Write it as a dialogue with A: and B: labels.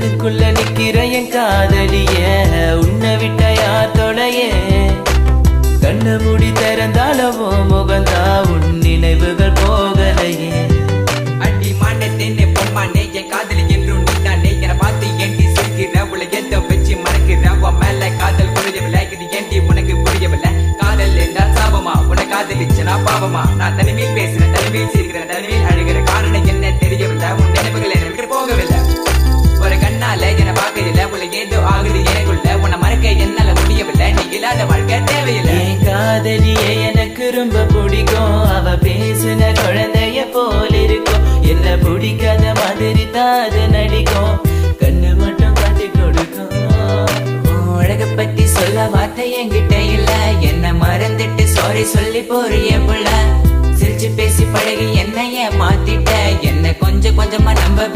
A: கண்ணுக்குள்ள நிக்கிற என் காதலிய உன்னை விட்ட யார் தொலைய கண்ணு மூடி திறந்தாலவோ முகந்தா உன் நினைவுகள் போகலையே
B: அடி மாண்டேனே பொம்மானே என் காதலி என்றும் நீதானே என பார்த்து ஏண்டி சிரிக்கிற உள்ள எந்த வச்சு மறக்கிற உன் மேல காதல் புரியவில்லை இது ஏண்டி உனக்கு புரியவில்லை காதல் என்றால் சாபமா உன்னை காதலிச்சனா பாவமா நான் தனிமையில் பேசுறேன் தனிமையில் சிரிக்கிறேன் தனிமையில் அழுகிற காரணம் என்ன தெரியவில்லை உன் நினைவுகள் என்னை விட்டு போகவில்லை ஒரு கண்ணால என பார்க்கல உள்ள ஏதோ ஆகுது எனக்குள்ள உன்னை மறக்க என்னால முடியவில்லை நீ இல்லாத வாழ்க்கை தேவையில்லை
A: என் காதலிய எனக்கு ரொம்ப பிடிக்கும் அவ பேசுன குழந்தைய போல இருக்கும் என்ன பிடிக்காத மாதிரி தாது நடிக்கும் கண்ணு மட்டும் காட்டி கொடுக்கும்
B: அழக பத்தி சொல்ல வார்த்தை என்கிட்ட இல்ல என்ன மறந்துட்டு சாரி சொல்லி போறிய புள்ள சிரிச்சு பேசி பழகி என்னைய மாத்திட்ட என்ன கொஞ்சம் கொஞ்சமா நம்ப